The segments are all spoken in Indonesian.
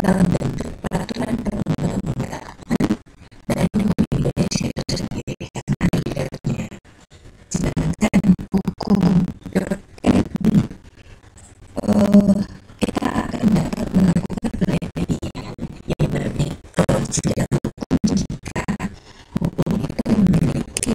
dalam bentuk peraturan perundang-undangan dan Indonesia itu sendiri karena dilihatnya. Sedangkan hukum berarti kita akan dapat melakukan penelitian yang bermetode jeda hukum jika hukum itu memiliki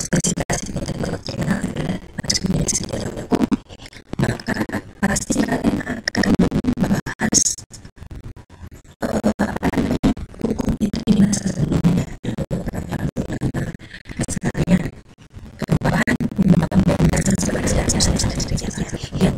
spesifikasi intelektual adalah masuk menjadi sejarah hukum, maka pasti kalian akan membahas hukum itu di masa sebelumnya dulu beberapa undang-undang misalnya perubahan undang-undang dasar 1945 yang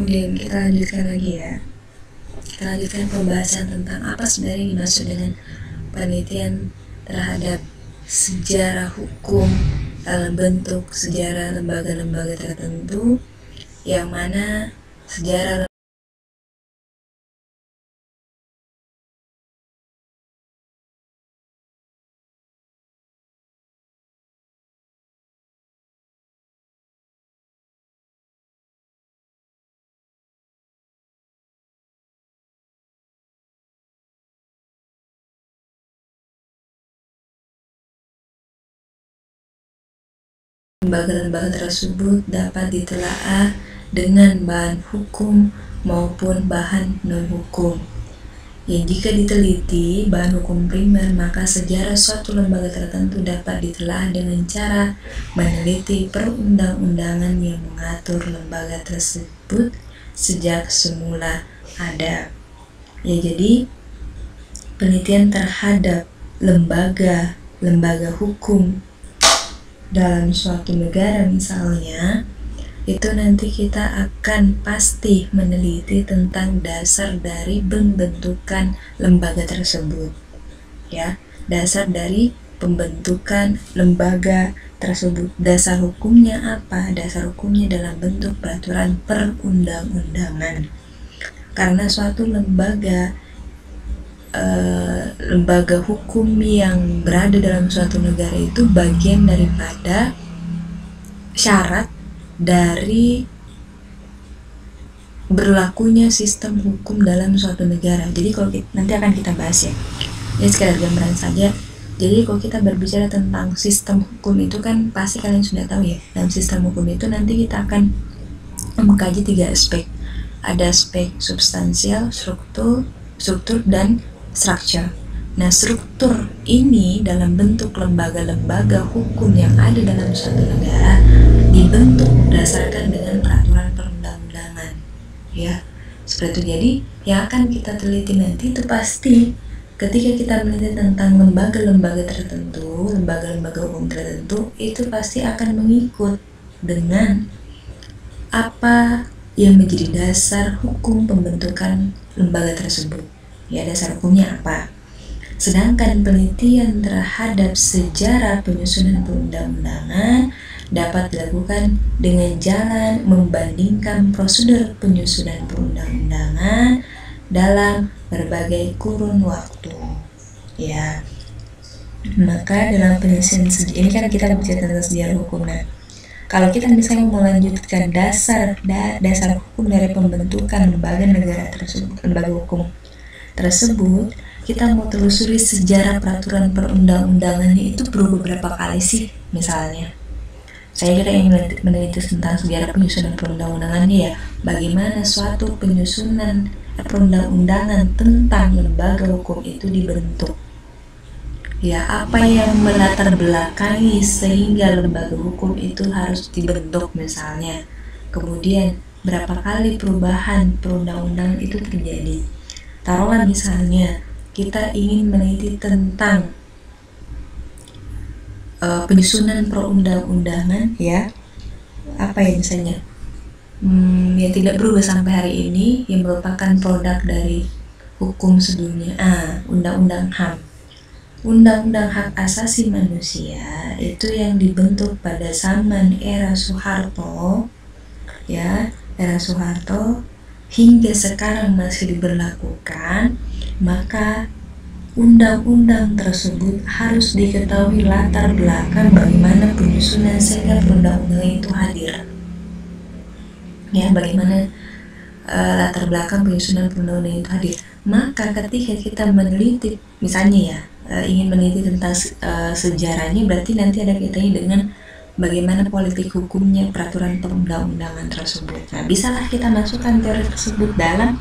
kemudian kita lanjutkan lagi ya. Kita lanjutkan pembahasan tentang apa sebenarnya dimaksud dengan penelitian terhadap sejarah hukum dalam bentuk sejarah lembaga-lembaga tertentu, yang mana sejarah lembaga-lembaga tersebut dapat ditelaah dengan bahan hukum maupun bahan non-hukum. Yang jika diteliti bahan hukum primer, maka sejarah suatu lembaga tertentu dapat ditelaah dengan cara meneliti perundang-undangan yang mengatur lembaga tersebut sejak semula ada. Ya, jadi penelitian terhadap lembaga lembaga hukum dalam suatu negara misalnya, itu nanti kita akan pasti meneliti tentang dasar dari pembentukan lembaga tersebut, ya, dasar dari pembentukan lembaga tersebut. Dasar hukumnya apa? Dasar hukumnya dalam bentuk peraturan perundang-undangan. Karena suatu lembaga hukum yang berada dalam suatu negara itu bagian daripada syarat dari berlakunya sistem hukum dalam suatu negara. Jadi kalau nanti akan kita bahas ya. Ini sekedar gambaran saja. Jadi kalau kita berbicara tentang sistem hukum itu kan pasti kalian sudah tahu ya. Dalam sistem hukum itu nanti kita akan mengkaji 3 aspek. Ada aspek substansial, struktur dan structure. Nah, struktur ini dalam bentuk lembaga-lembaga hukum yang ada dalam suatu negara dibentuk berdasarkan dengan peraturan perundang-undangan, ya, seperti itu. Jadi yang akan kita teliti nanti itu pasti ketika kita meneliti tentang lembaga-lembaga tertentu, lembaga-lembaga hukum tertentu, itu pasti akan mengikut dengan apa yang menjadi dasar hukum pembentukan lembaga tersebut, ya, dasar hukumnya apa. Sedangkan penelitian terhadap sejarah penyusunan perundang-undangan dapat dilakukan dengan jalan membandingkan prosedur penyusunan perundang-undangan dalam berbagai kurun waktu, ya. Maka dalam penyusunan ini kan kita bicara tentang sejarah hukum. Nah, kalau kita misalnya melanjutkan dasar hukum dari pembentukan lembaga negara tersebut, lembaga hukum tersebut, kita mau telusuri sejarah peraturan perundang-undangannya itu berubah berapa kali sih. Misalnya saya kira ingin meneliti tentang sejarah penyusunan perundang-undangannya, ya, bagaimana suatu penyusunan perundang-undangan tentang lembaga hukum itu dibentuk, ya, apa yang melatar belakangi sehingga lembaga hukum itu harus dibentuk misalnya, kemudian berapa kali perubahan perundang-undangan itu terjadi. Taruhlah misalnya kita ingin meneliti tentang penyusunan perundang-undangan, ya, apa ya misalnya yang tidak berubah sampai hari ini, yang merupakan produk dari hukum sebelumnya, Undang-Undang HAM, Undang-Undang Hak Asasi Manusia, itu yang dibentuk pada zaman era Soeharto, ya, era Soeharto hingga sekarang masih diberlakukan. Maka undang-undang tersebut harus diketahui latar belakang bagaimana penyusunan sehingga perundang-undangan itu hadir, ya, bagaimana latar belakang penyusunan perundang-undangan itu hadir. Maka ketika kita meneliti misalnya, ya, ingin meneliti tentang sejarahnya, berarti nanti ada kaitannya dengan bagaimana politik hukumnya peraturan perundang-undangan tersebut. Nah, bisalah kita masukkan teori tersebut dalam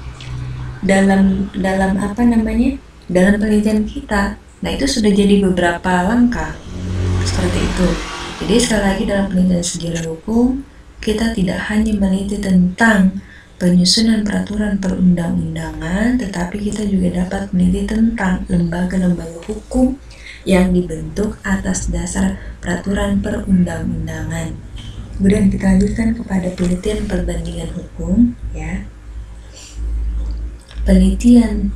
apa namanya, dalam penelitian kita. Nah, itu sudah jadi beberapa langkah seperti itu. Jadi sekali lagi, dalam penelitian sejarah hukum kita tidak hanya meneliti tentang penyusunan peraturan perundang-undangan, tetapi kita juga dapat meneliti tentang lembaga-lembaga hukum yang dibentuk atas dasar peraturan perundang-undangan. Kemudian kita lanjutkan kepada penelitian perbandingan hukum, ya. Penelitian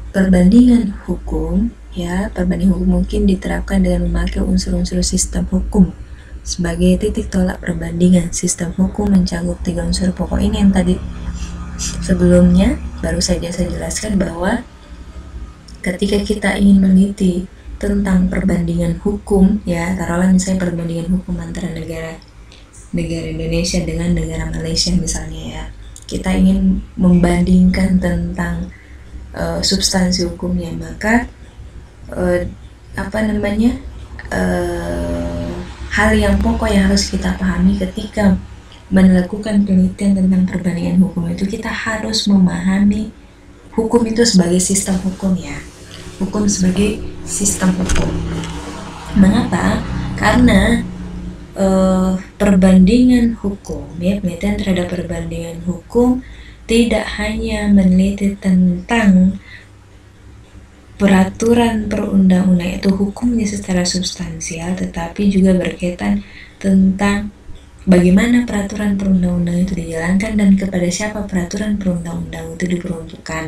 perbandingan hukum, ya, perbandingan hukum mungkin diterapkan dengan memakai unsur-unsur sistem hukum sebagai titik tolak perbandingan. Sistem hukum mencakup 3 unsur pokok ini yang tadi sebelumnya baru saja saya jelaskan, bahwa ketika kita ingin meneliti tentang perbandingan hukum, ya, taruhlah misalnya perbandingan hukum antara negara Indonesia dengan negara Malaysia misalnya, ya, kita ingin membandingkan tentang substansi hukumnya, maka hal yang pokok yang harus kita pahami ketika melakukan penelitian tentang perbandingan hukum itu, kita harus memahami hukum itu sebagai sistem hukum, ya, hukum sebagai sistem hukum. Mengapa? Karena perbandingan hukum, ya, penelitian terhadap perbandingan hukum tidak hanya meneliti tentang peraturan perundang-undang itu hukumnya secara substansial, tetapi juga berkaitan tentang bagaimana peraturan perundang-undang itu dijalankan dan kepada siapa peraturan perundang-undang itu diperuntukkan.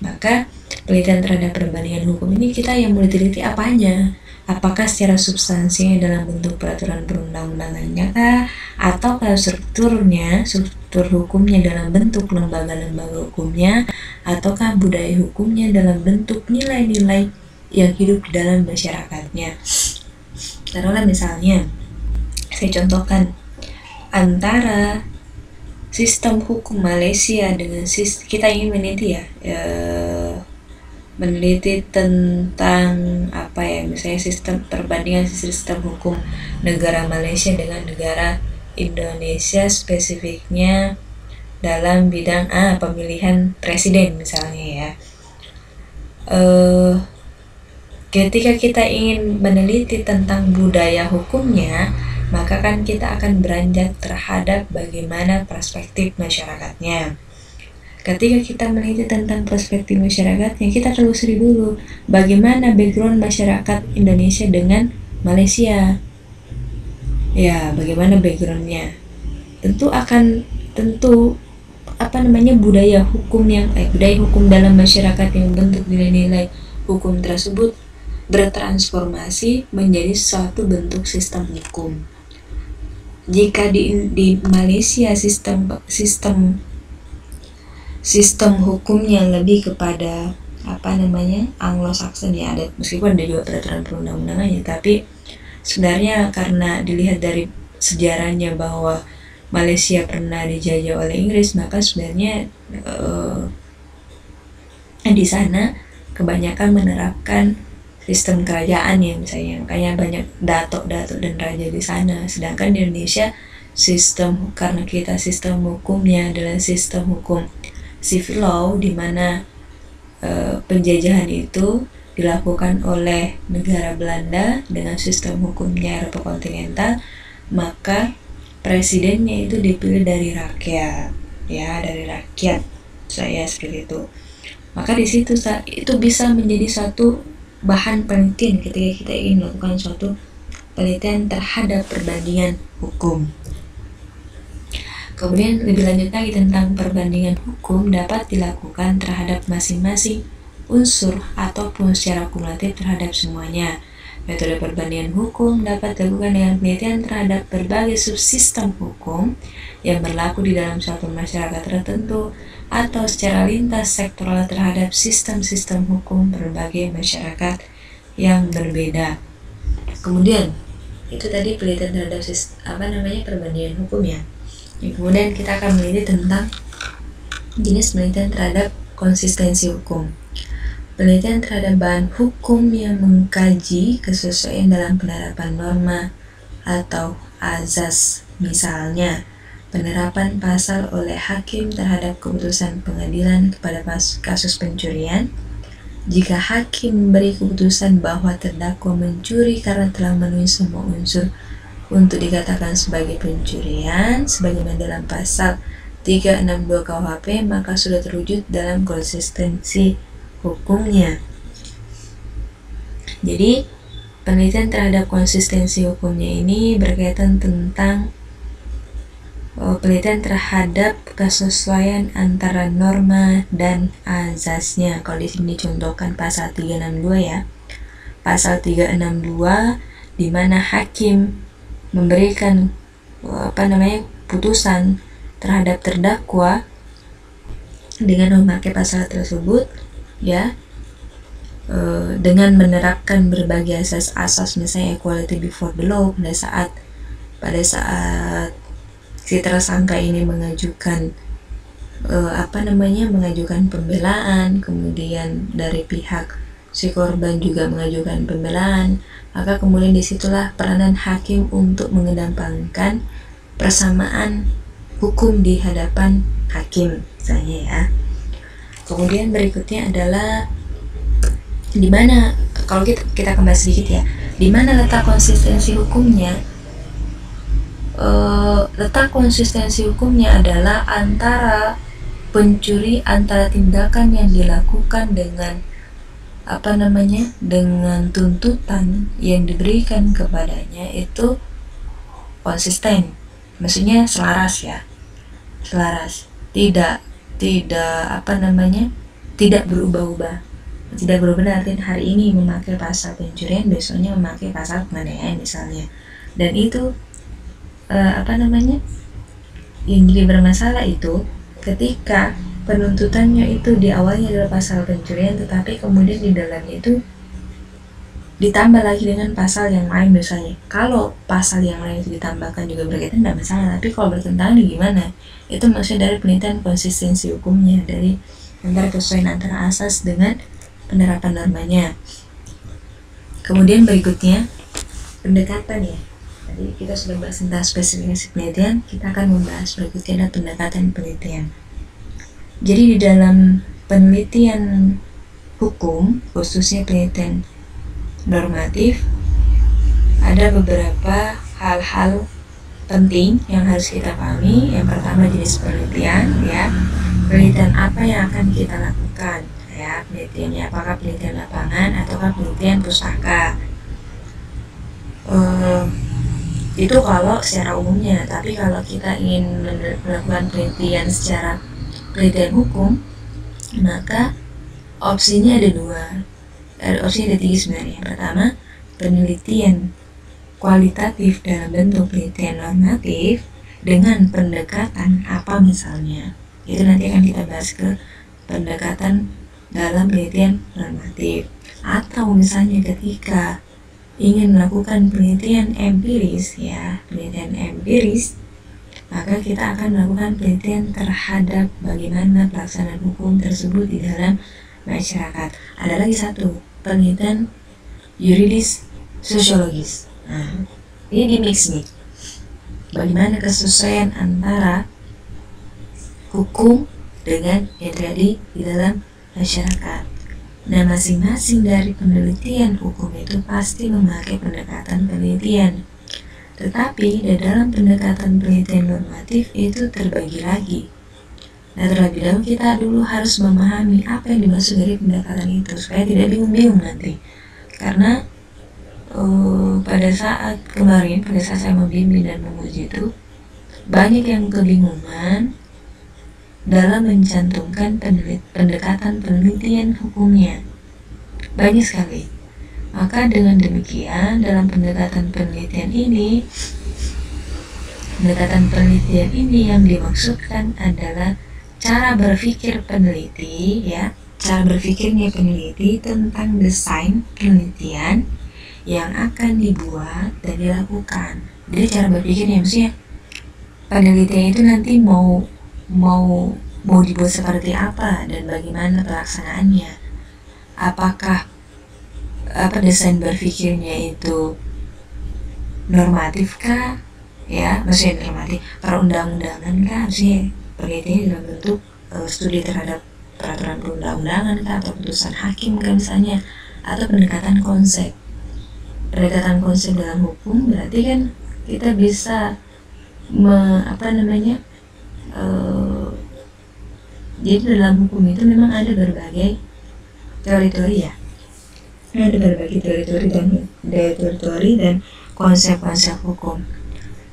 Maka penelitian terhadap perbandingan hukum ini kita yang mulai teliti apanya, apakah secara substansinya dalam bentuk peraturan perundang-undangannya kah, atau kalau struktur hukumnya dalam bentuk lembaga-lembaga hukumnya, ataukah budaya hukumnya dalam bentuk nilai-nilai yang hidup dalam masyarakatnya. Taruhlah misalnya, saya contohkan antara sistem hukum Malaysia dengan kita ingin meneliti meneliti tentang misalnya perbandingan sistem hukum negara Malaysia dengan negara Indonesia, spesifiknya dalam bidang pemilihan presiden misalnya ya. Ketika kita ingin meneliti tentang budaya hukumnya, maka kan kita akan beranjak terhadap bagaimana perspektif masyarakatnya. Ketika kita meneliti tentang perspektif masyarakatnya, kita telusuri dulu bagaimana background masyarakat Indonesia dengan Malaysia. Ya, bagaimana backgroundnya? Tentu budaya hukum dalam masyarakat yang bentuk nilai-nilai hukum tersebut bertransformasi menjadi suatu bentuk sistem hukum. Jika di Malaysia sistem hukumnya lebih kepada Anglo-Saxon ya, meskipun ada juga peraturan perundang-undangannya, tapi sebenarnya karena dilihat dari sejarahnya bahwa Malaysia pernah dijajah oleh Inggris, maka sebenarnya di sana kebanyakan menerapkan sistem kerajaan ya, misalnya kayak banyak datuk dan raja di sana. Sedangkan di Indonesia karena kita sistem hukumnya adalah sistem hukum civil law, di mana penjajahan itu dilakukan oleh negara Belanda dengan sistem hukumnya Eropa kontinental, maka presidennya itu dipilih dari rakyat ya, saya seperti itu. Maka di situ itu bisa menjadi satu bahan penelitian ketika kita ingin melakukan suatu penelitian terhadap perbandingan hukum. Kemudian lebih lanjut lagi tentang perbandingan hukum dapat dilakukan terhadap masing-masing unsur ataupun secara kumulatif terhadap semuanya. Metode perbandingan hukum dapat dilakukan dengan penelitian terhadap berbagai subsistem hukum yang berlaku di dalam suatu masyarakat tertentu atau secara lintas sektoral terhadap sistem-sistem hukum berbagai masyarakat yang berbeda. Kemudian itu tadi penelitian terhadap perbandingan hukum ya. Kemudian kita akan meneliti tentang jenis penelitian terhadap konsistensi hukum. Penelitian terhadap bahan hukum yang mengkaji kesesuaian dalam penerapan norma atau azas, misalnya penerapan pasal oleh hakim terhadap keputusan pengadilan kepada kasus pencurian. Jika hakim memberi keputusan bahwa terdakwa mencuri karena telah memenuhi semua unsur untuk dikatakan sebagai pencurian, sebagaimana dalam pasal 362 KUHP, maka sudah terwujud dalam konsistensi hukumnya. Jadi penelitian terhadap konsistensi hukumnya ini berkaitan tentang penelitian terhadap kesesuaian antara norma dan azasnya. Kalau di sini dicontohkan pasal 362 ya. Pasal 362 di mana hakim memberikan putusan terhadap terdakwa dengan memakai pasal tersebut ya, dengan menerapkan berbagai asas-asas, misalnya equality before the law pada saat si tersangka ini mengajukan mengajukan pembelaan, kemudian dari pihak si korban juga mengajukan pembelaan, maka kemudian disitulah peranan hakim untuk mengedepankan persamaan hukum di hadapan hakim misalnya ya. Kemudian berikutnya adalah di mana, kalau kita kembali sedikit ya, di mana letak konsistensi hukumnya. Letak konsistensi hukumnya adalah antara tindakan yang dilakukan dengan dengan tuntutan yang diberikan kepadanya itu konsisten, maksudnya selaras ya, selaras, tidak tidak berubah-ubah. Tidak berubah artinya hari ini memakai pasal pencurian, besoknya memakai pasal penganiayaan misalnya. Dan itu yang jadi bermasalah itu ketika penuntutannya itu di awalnya adalah pasal pencurian, tetapi kemudian di dalamnya itu ditambah lagi dengan pasal yang lain misalnya. Kalau pasal yang lain itu ditambahkan juga berkaitan, tidak masalah, tapi kalau bertentangan gimana? Itu maksudnya dari penelitian konsistensi hukumnya, dari antara kesesuaian antara asas dengan penerapan normanya. Kemudian berikutnya pendekatan ya. Tadi kita sudah bahas tentang spesifikasi penelitian, kita akan membahas berikutnya pendekatan penelitian. Jadi di dalam penelitian hukum, khususnya penelitian normatif, ada beberapa hal-hal penting yang harus kita pahami. Yang pertama jenis penelitian ya. Penelitian apa yang akan kita lakukan ya, penelitiannya apakah penelitian lapangan ataukah penelitian pustaka. Itu kalau secara umumnya, tapi kalau kita ingin melakukan penelitian secara penelitian hukum, maka opsinya ada opsinya ada 3 sebenarnya. Yang pertama, penelitian kualitatif dalam bentuk penelitian normatif dengan pendekatan apa misalnya. Itu nanti akan kita bahas ke pendekatan dalam penelitian normatif. Atau misalnya ketika ingin melakukan penelitian empiris ya, penelitian empiris, maka kita akan melakukan penelitian terhadap bagaimana pelaksanaan hukum tersebut di dalam masyarakat. Ada lagi satu, penelitian yuridis sosiologis. Nah, ini di mix nih. Bagaimana kesesuaian antara hukum dengan yang terjadi di dalam masyarakat. Nah, masing-masing dari penelitian hukum itu pasti memakai pendekatan penelitian. Tetapi di dalam pendekatan penelitian normatif itu terbagi lagi. Nah, terlebih dahulu kita harus memahami apa yang dimaksud dari pendekatan itu supaya tidak bingung-bingung nanti. Karena pada saat saya membimbing dan menguji itu banyak yang kebingungan dalam mencantumkan pendekatan penelitian hukumnya, banyak sekali. Maka dengan demikian dalam pendekatan penelitian yang dimaksudkan adalah cara berpikir peneliti ya, cara berpikirnya peneliti tentang desain penelitian yang akan dibuat dan dilakukan. Jadi cara berpikirnya, maksudnya penelitian itu nanti mau dibuat seperti apa dan bagaimana pelaksanaannya. Apakah desain berpikirnya itu normatif kah ya, maksudnya normatif perundang-undangan kah, maksudnya penelitian dalam bentuk studi terhadap peraturan perundang-undangan kah, atau putusan hakim kah misalnya, atau pendekatan konsep dalam hukum. Berarti kan kita bisa jadi dalam hukum itu memang ada berbagai teori-teori ya, ada berbagai teori-teori dan konsep-konsep hukum.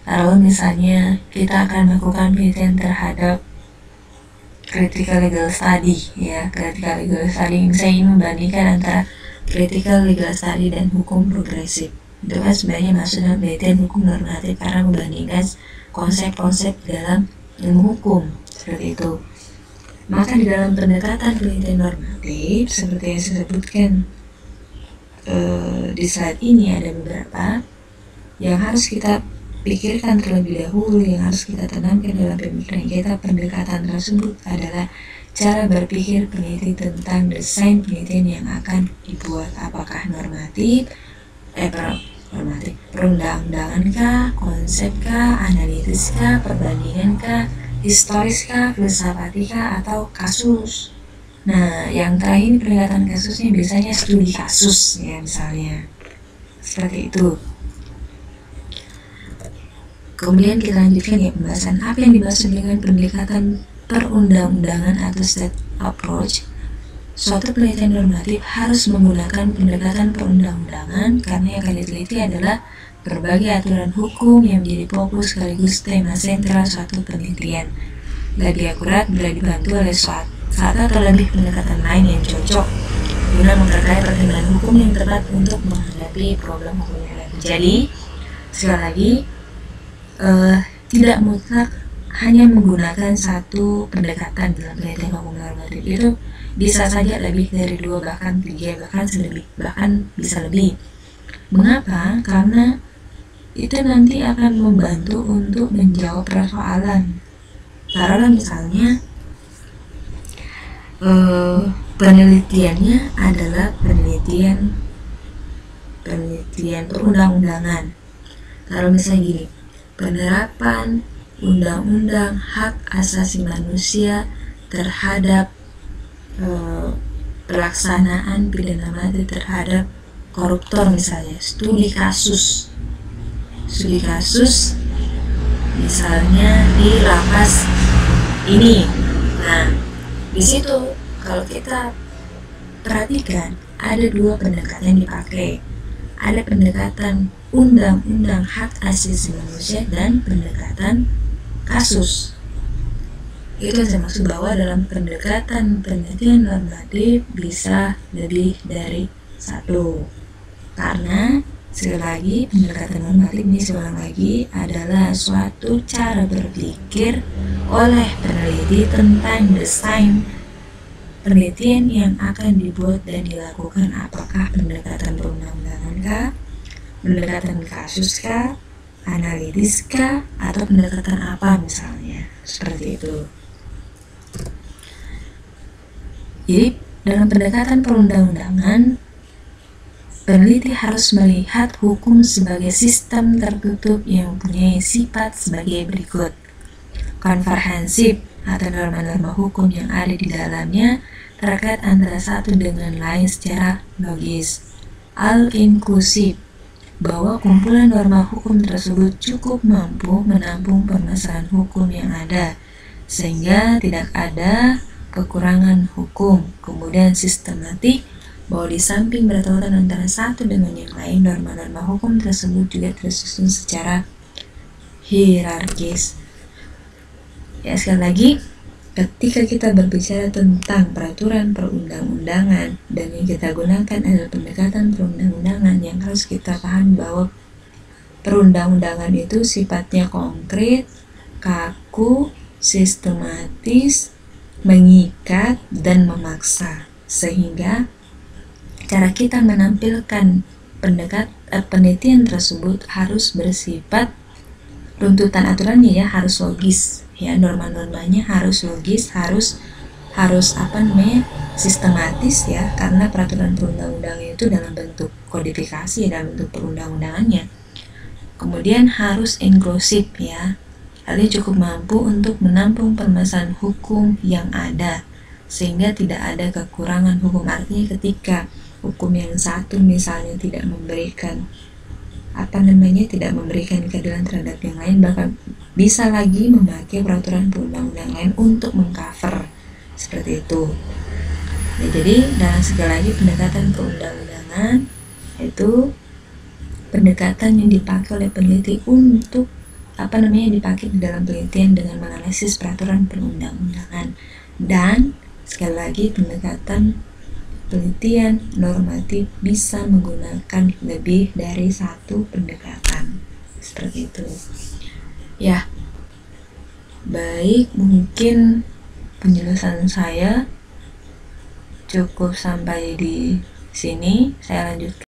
Lalu misalnya kita akan melakukan penelitian terhadap critical legal study ya, critical legal study. Saya ingin membandingkan antara critical legal study dan hukum progresif. Itu kan sebenarnya masuk dalam penelitian hukum normatif karena membandingkan konsep-konsep dalam ilmu hukum seperti itu. Maka di dalam pendekatan penelitian normatif seperti yang saya sebutkan di slide ini, ada beberapa yang harus kita pikirkan terlebih dahulu, yang harus kita tanamkan dalam pemikiran kita. Pendekatan tersebut adalah cara berpikir peneliti tentang desain penelitian yang akan dibuat, apakah normatif, perundang-undangan kah, konsep kah, analitis kah, perbandingan kah, historis kah, filsafatika, atau kasus. Nah, yang terakhir pendekatan kasusnya biasanya studi kasus ya, misalnya seperti itu. Kemudian kita lanjutkan ya pembahasan apa yang dimaksud dengan pendekatan perundang-undangan atau state approach. suatu penelitian normatif harus menggunakan pendekatan perundang-undangan karena yang akan diteliti adalah berbagai aturan hukum yang menjadi fokus sekaligus tema sentral suatu penelitian. Lebih akurat bila dibantu oleh satu atau lebih pendekatan lain yang cocok guna memperkaya pertimbangan hukum yang tepat untuk menghadapi problem hukum yang ada. Jadi, sekali lagi, tidak mutlak hanya menggunakan satu pendekatan dalam penelitian hukum normatif. Itu bisa saja lebih dari 2, bahkan 3, bahkan bisa lebih. Mengapa? Karena itu nanti akan membantu untuk menjawab persoalan. Taruhlah misalnya penelitiannya adalah penelitian perundang-undangan. Kalau misalnya gini, penerapan undang-undang hak asasi manusia terhadap pelaksanaan pidana mati terhadap koruptor, misalnya studi kasus misalnya di lapas ini. Nah, di situ kalau kita perhatikan ada 2 pendekatan yang dipakai. Ada pendekatan undang-undang hak asasi manusia dan pendekatan kasus. Itu saya maksud bahwa dalam pendekatan penelitian normatif bisa lebih dari 1. Karena sekali lagi pendekatan normatif ini adalah suatu cara berpikir oleh peneliti tentang desain penelitian yang akan dibuat dan dilakukan, apakah pendekatan perundang-undangan kah, pendekatan kasus kah, analitis kah, atau pendekatan apa misalnya, seperti itu. Jadi dalam pendekatan perundang-undangan, peneliti harus melihat hukum sebagai sistem tertutup yang mempunyai sifat sebagai berikut: konferensif atau norma-norma hukum yang ada di dalamnya terkait antara satu dengan lain secara logis. Al-inklusif, bahwa kumpulan norma hukum tersebut cukup mampu menampung permasalahan hukum yang ada sehingga tidak ada kekurangan hukum. Kemudian sistematik, bahwa di samping bertautan antara satu dengan yang lain, norma-norma hukum tersebut juga tersusun secara hierarkis. Ya, sekali lagi, ketika kita berbicara tentang peraturan perundang-undangan dan yang kita gunakan adalah pendekatan perundang-undangan, yang harus kita pahami bahwa perundang-undangan itu sifatnya konkret, kaku, sistematis, mengikat, dan memaksa. Sehingga cara kita menampilkan penelitian tersebut harus bersifat, runtutan aturannya ya harus logis. Ya, norma-normanya harus logis, harus sistematis ya, karena peraturan perundang-undangan itu dalam bentuk kodifikasi, dalam bentuk perundang-undangannya. Kemudian harus inklusif ya, artinya cukup mampu untuk menampung permasalahan hukum yang ada sehingga tidak ada kekurangan hukum. Artinya ketika hukum yang satu misalnya tidak memberikan tidak memberikan keadilan terhadap yang lain, bahkan bisa lagi memakai peraturan perundang-undangan lain untuk mengcover seperti itu. Ya, jadi dalam sekali lagi pendekatan perundang-undangan itu pendekatan yang dipakai oleh peneliti untuk dipakai di dalam penelitian dengan menganalisis peraturan perundang-undangan. Dan sekali lagi pendekatan penelitian normatif bisa menggunakan lebih dari satu pendekatan seperti itu. Ya, baik, mungkin penjelasan saya cukup sampai di sini. Saya lanjutkan.